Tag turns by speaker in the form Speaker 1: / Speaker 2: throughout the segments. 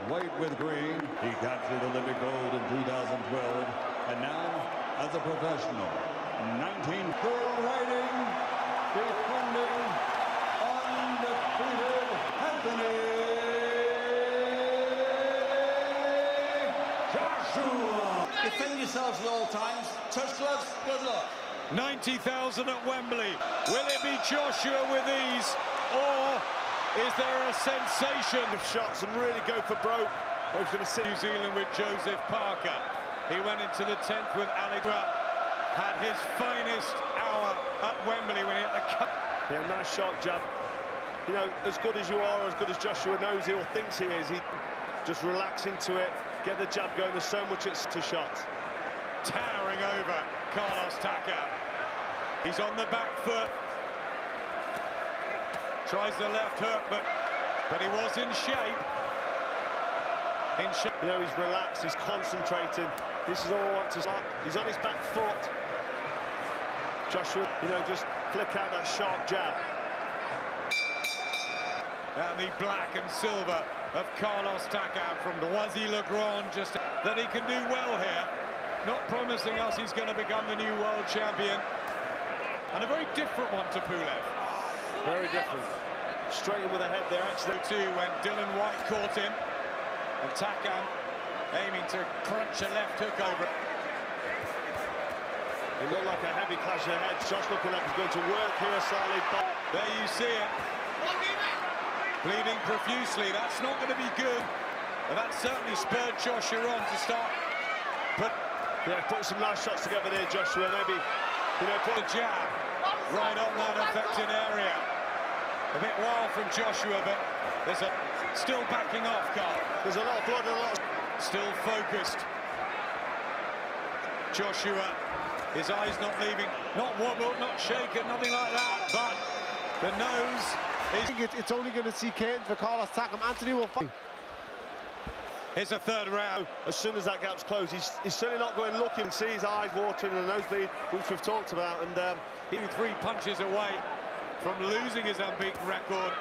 Speaker 1: white with green. He captured Olympic gold in 2012. And now, as a professional, 19 riding, defending, undefeated Anthony Joshua.
Speaker 2: Defend yourselves at all times. Touch gloves, good luck.
Speaker 3: 90,000 at Wembley. Will it be Joshua with ease, or is there a sensation of shots and really go for broke? We're going to see New Zealand with Joseph Parker. He went into the 10th with Allegra. Had his finest hour at Wembley when he hit the cup.
Speaker 4: Yeah, nice shot, jab. You know, as good as you are, as good as Joshua knows he or thinks he is, he just relax into it, get the jab going. There's so much to shots.
Speaker 3: Towering over Carlos Takam. He's on the back foot. Tries the left hook, but he was in shape.
Speaker 4: You know, he's relaxed, he's concentrating. This is all I want to stop. He's on his back foot. Joshua, you know, just flick out that sharp jab.
Speaker 3: And the black and silver of Carlos Takam from Noisy-le-Grand, just that he can do well here. Not promising us he's going to become the new world champion. And a very different one to Pulev.
Speaker 4: Very different. Straight in with a head there, actually.
Speaker 3: Too, when Dylan White caught him. And Takam aiming to crunch a left hook over it.
Speaker 4: It looked like a heavy clash of heads. Josh looking like he's going to work here, Salih.
Speaker 3: There you see it. Bleeding profusely. That's not going to be good. But that certainly spurred Joshua on to start.
Speaker 4: Yeah, put some nice shots together there, Joshua. Maybe, you know, put
Speaker 3: a jab right on that affected area. A bit wild from Joshua, but there's a still backing off, Carl.
Speaker 4: There's a lot of blood and a lot of...
Speaker 3: Still focused. Joshua, his eyes not leaving, not wobbled, not shaken, nothing like that, but the nose is...
Speaker 5: I think it's only going to see Kane for Carlos Takam. Anthony will fight.
Speaker 3: Here's a third round.
Speaker 4: As soon as that gap's closed, he's certainly not going looking. See his eyes watering and the nosebleed, which we've talked about. And
Speaker 3: he 3 punches away from losing his unbeaten record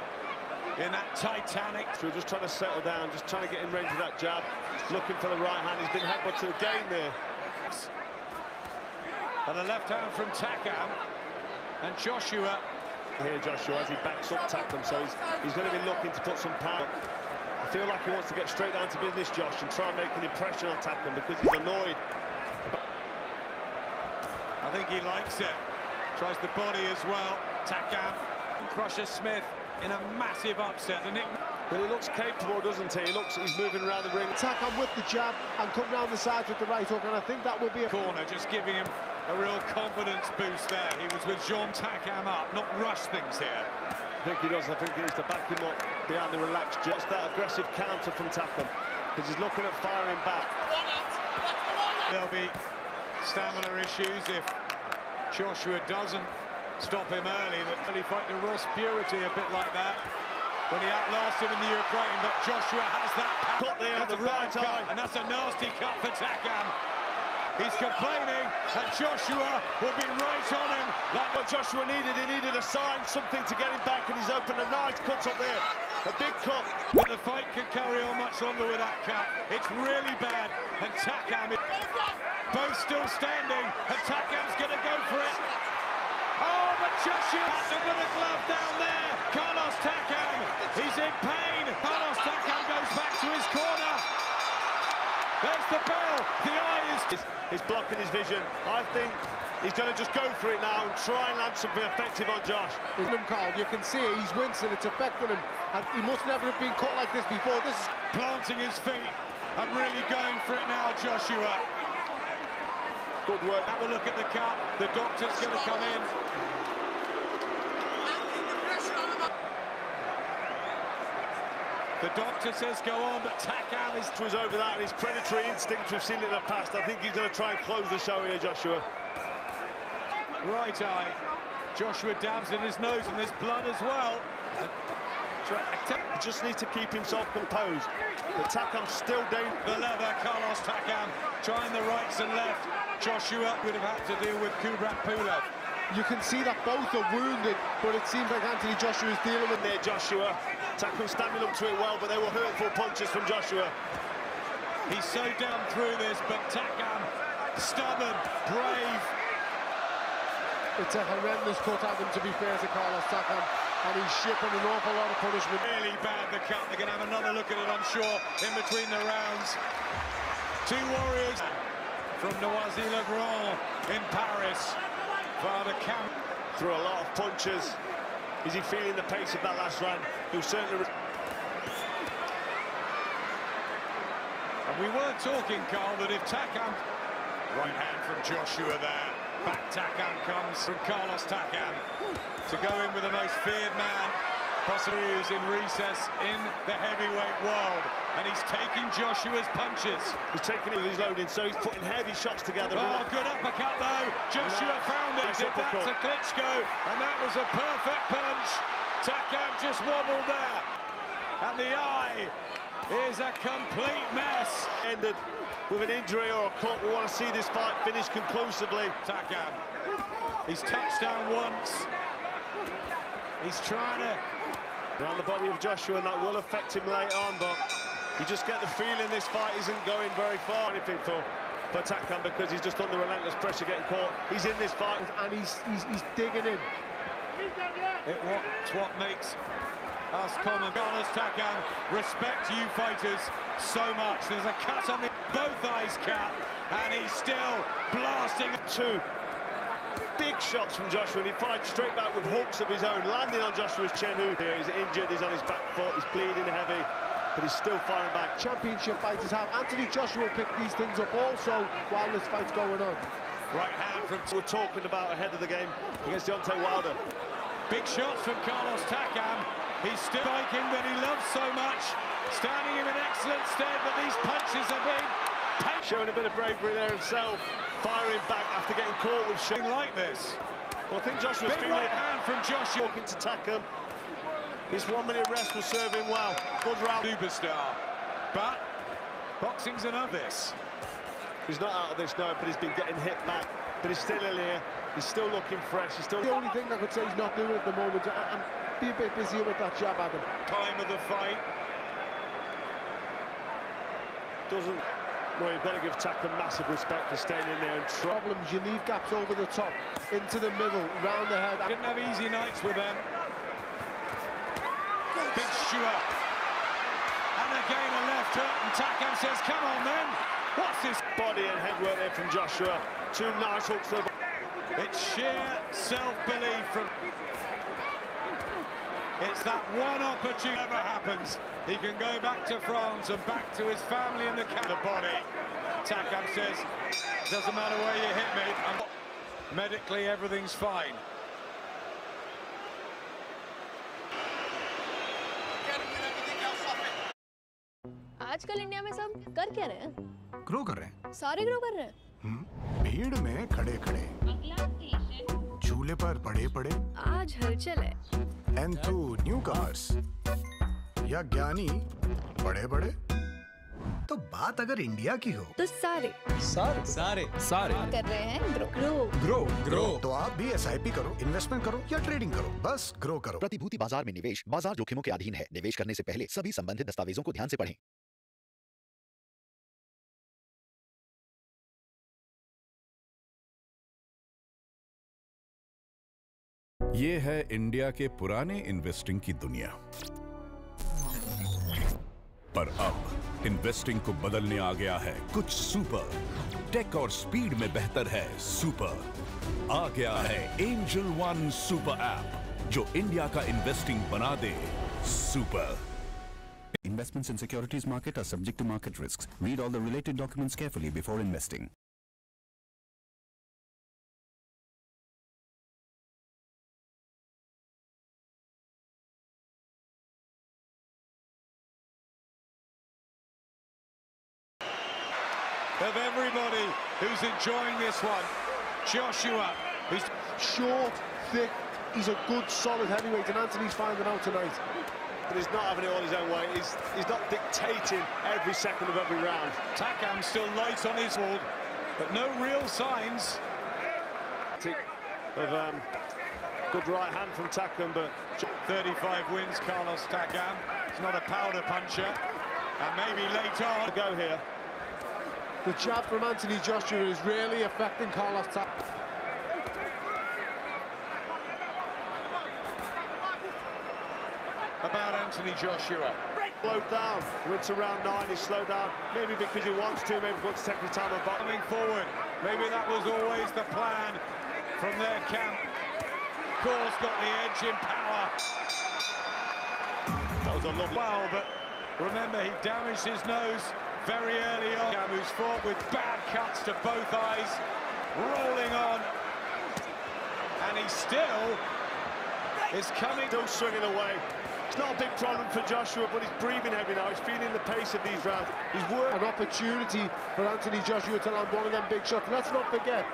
Speaker 3: in that Titanic.
Speaker 4: So we're just trying to settle down, just trying to get in range of that jab, looking for the right hand. He's been headbutted again there.
Speaker 3: And the left hand from Takam, and Joshua.
Speaker 4: Here Joshua as he backs up Takam, so he's going to be looking to put some power. I feel like he wants to get straight down to business, Josh, and try and make an impression on Takam because he's annoyed.
Speaker 3: I think he likes it. Tries the body as well. Takam crushes Smith in a massive upset.
Speaker 4: But he looks capable, doesn't he? He's moving around the ring.
Speaker 5: Takam with the jab and come round the sides with the right hook, and I think that will be a
Speaker 3: corner, just giving him a real confidence boost there. He was with Jean Takam up, not rush things here.
Speaker 4: I think he does. I think he needs to back him up behind the relaxed jab. Just that aggressive counter from Takam, because he's looking at firing back.
Speaker 3: There'll be stamina issues if Joshua doesn't stop him early. That really fight to Ross Purity a bit like that when he outlasted him in the Ukraine. But Joshua has that
Speaker 4: cut there on the right eye,
Speaker 3: and that's a nasty cut for Takam. He's complaining, and Joshua will be right on him.
Speaker 4: Like what Joshua needed, he needed a sign, something to get him back, and he's opened a nice cut up there. A big cut.
Speaker 3: But the fight could carry on much longer with that cut. It's really bad, and Takam is both still standing, and Takam's going to go for it. Oh, but Joshua has to put a glove down there. Carlos Takam, he's in pain. Carlos Takam goes back to his corner. There's the bell. The eye
Speaker 4: is blocking his vision. I think he's going to just go for it now and try and land something effective on Josh.
Speaker 5: Carl, you can see it, he's wincing, it's affecting him, and he must never have been caught like this before. This is
Speaker 3: planting his feet and really going for it now, Joshua.
Speaker 4: Good work.
Speaker 3: Have a look at the cut. The doctor's going to come in. The doctor says go on, but Takam
Speaker 4: was over that, and his predatory instinct, we've seen it in the past. I think he's going to try and close the show here, Joshua.
Speaker 3: Right eye. Joshua dabs in his nose, and there's blood as well.
Speaker 4: He just needs to keep himself composed. But Takam's still down.
Speaker 3: The leather, Carlos Takam trying the rights and left. Joshua would have had to deal with Kubrat Pulev.
Speaker 5: You can see that both are wounded, but it seems like Anthony Joshua is dealing with
Speaker 4: there, Joshua. Takam standing up to it well, but they were hurtful punches from Joshua.
Speaker 3: He's so down through this, but Takam, stubborn, brave.
Speaker 5: It's a horrendous cut at him, to be fair to Carlos Takam, and he's shipping an awful lot of punishment.
Speaker 3: Really bad, the cut. They're going to have another look at it, I'm sure, in between the rounds. Two warriors from Noisy-le-Grand in Paris. Father Camp
Speaker 4: threw a lot of punches. Is he feeling the pace of that last round? He'll certainly...
Speaker 3: And we were talking, Carl, that if Takam... Right hand from Joshua there. Back Takam comes from Carlos Takam to go in with the most feared man possibly is in recess in the heavyweight world. And he's taking Joshua's punches.
Speaker 4: He's taking it with his loading, so he's putting heavy shots together.
Speaker 3: Oh, good uppercut though. Joshua found it. Did that to Klitschko, and that was a perfect punch. Takam just wobbled there. And the eye is a complete mess.
Speaker 4: Ended with an injury or a cut. We want to see this fight finished conclusively.
Speaker 3: Takam, he's touched down once. He's trying to...
Speaker 4: Around the body of Joshua, and that will affect him later on, but you just get the feeling this fight isn't going very far. Anything for Takam, because he's just under relentless pressure getting caught. He's in this fight.
Speaker 5: And he's digging in.
Speaker 3: It's what makes us common. Carlos Takam, respect you fighters so much. There's a cut on both eyes, Cap, and he's still blasting.
Speaker 4: Two big shots from Joshua, and he fired straight back with hooks of his own, landing on Joshua's chin. He's injured, he's on his back foot, he's bleeding heavy, but he's still firing back.
Speaker 5: Championship fighters have. Anthony Joshua picked these things up also while this fight's going on.
Speaker 3: Right hand from...
Speaker 4: We're talking about ahead of the game against Deontay Wilder.
Speaker 3: Big shots from Carlos Takam. He's still striking that he loves so much, standing him in excellent stead, but these punches are being...
Speaker 4: Showing a bit of bravery there himself, firing back after getting caught with shot
Speaker 3: like this.
Speaker 4: Well, I think Joshua's
Speaker 3: big right hand from Joshua.
Speaker 4: Walking to Takam. His 1 minute rest will serve him well. Good round.
Speaker 3: Superstar. But boxing's an novice.
Speaker 4: He's not out of this now, but he's been getting hit back. But he's still in here. He's still looking fresh. He's still...
Speaker 5: The only thing I could say he's not doing at the moment, and be a bit busier with that jab at him.
Speaker 3: Time of the fight.
Speaker 4: Doesn't... Well, you've got to give Takam massive respect for staying in there and
Speaker 5: problems. You leave gaps over the top, into the middle, round the head.
Speaker 3: Didn't have easy nights with them. Big Stewart. And again a left hook, and Takam says, come on then. What's this?
Speaker 4: Body and head work there from Joshua. Two nice hooks to the...
Speaker 3: It's sheer self-belief from... It's that one opportunity that ever happens. He can go back to France and back to his family in the body. Takam says, doesn't matter where you hit me, medically everything's fine.
Speaker 6: आजकल India में सब कर क्या रहे हैं?
Speaker 7: Grow कर रहे हैं।
Speaker 6: सारे ग्रो कर रहे हैं?
Speaker 7: भीड़ में खड़े खड़े, झूले पर पड़े पड़े।
Speaker 6: आज हलचल है।
Speaker 7: एंथु न्यू कमर्स या ज्ञानी बड़े बड़े। तो बात अगर इंडिया की हो
Speaker 6: तो सारे
Speaker 7: कर
Speaker 6: रहे हैं
Speaker 7: ग्रो। तो आप भी SIP करो, इन्वेस्टमेंट करो या ट्रेडिंग करो, बस ग्रो करो।
Speaker 8: प्रतिभूति बाजार में निवेश बाजार जोखिमों के अधीन है। निवेश करने से पहले सभी संबंधित दस्तावेजों को ध्यान से पढ़ें।
Speaker 9: ये है इंडिया के पुराने इन्वेस्टिंग की दुनिया, पर अब इन्वेस्टिंग को बदलने आ गया है कुछ सुपर। टेक और स्पीड में बेहतर है सुपर। आ गया है एंजल वन सुपर ऐप जो इंडिया का इन्वेस्टिंग बना दे super.
Speaker 10: Investments in securities market are subject to market risks. Read all the related documents carefully before investing.
Speaker 3: Of everybody who's enjoying this one, Joshua, he's
Speaker 5: short, thick, he's a good, solid heavyweight, and Anthony's finding out tonight.
Speaker 4: But he's not having it all his own way. He's not dictating every second of every round.
Speaker 3: Takam still light on his wall, but no real signs.
Speaker 4: of good right hand from Takam, but
Speaker 3: 35 wins, Carlos Takam. He's not a powder puncher, and maybe late on.
Speaker 4: Go here.
Speaker 5: The jab from Anthony Joshua is really affecting Carlos Takam.
Speaker 3: About Anthony Joshua.
Speaker 4: Slowed down, went to round 9, he's slowed down, maybe because he wants to, maybe wants to take the time about
Speaker 3: coming forward. Maybe that was always the plan from their camp. Course got the edge in power.
Speaker 4: That was a lovely
Speaker 3: foul, but remember he damaged his nose very early on. Who's fought with bad cuts to both eyes, rolling on, and he still is coming.
Speaker 4: Still swinging away. It's not a big problem for Joshua, but he's breathing heavy now. He's feeling the pace of these rounds. He's working.
Speaker 5: An opportunity for Anthony Joshua to land one of them big shots. Let's not forget,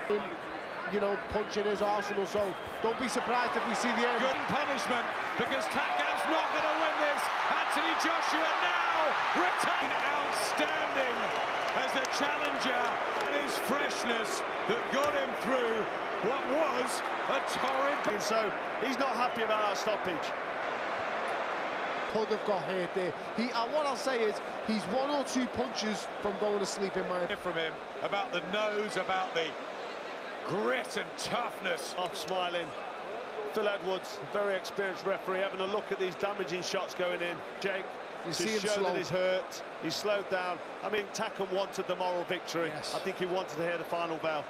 Speaker 5: you know, punching his arsenal, so don't be surprised if we see the end.
Speaker 3: Good punishment, because Takam's not going to win this. Anthony Joshua now retain outstanding as a challenger. And his freshness that got him through what was a torrid.
Speaker 4: So he's not happy about that stoppage.
Speaker 5: Could have got hurt there. What I'll say is he's 1 or 2 punches from going to sleep in my opinion.
Speaker 3: From him about the nose, about the grit and toughness.
Speaker 4: Off smiling. Phil Edwards, very experienced referee, having a look at these damaging shots going in. Jake,
Speaker 5: you
Speaker 4: to
Speaker 5: see him
Speaker 4: show
Speaker 5: slow.
Speaker 4: that he's hurt, he's slowed down. I mean, Takam wanted the moral victory.
Speaker 5: Yes.
Speaker 4: I think he wanted to hear the final bell.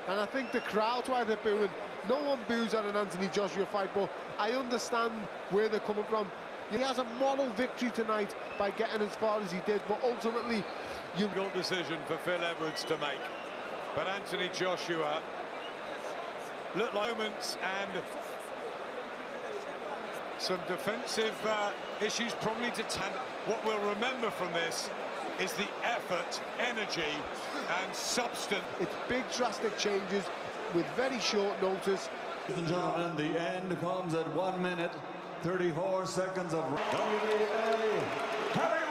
Speaker 5: And I think the crowd's why they're booing. No one boos at an Anthony Joshua fight, but I understand where they're coming from. He has a moral victory tonight by getting as far as he did, but ultimately,
Speaker 3: Difficult decision for Phil Edwards to make. But Anthony Joshua looked like moments and some defensive issues probably to tend. What we'll remember from this is the effort, energy, and substance.
Speaker 5: It's big, drastic changes with very short notice.
Speaker 1: Ladies and gentlemen, the end comes at 1 minute, 34 seconds of WBA heavyweight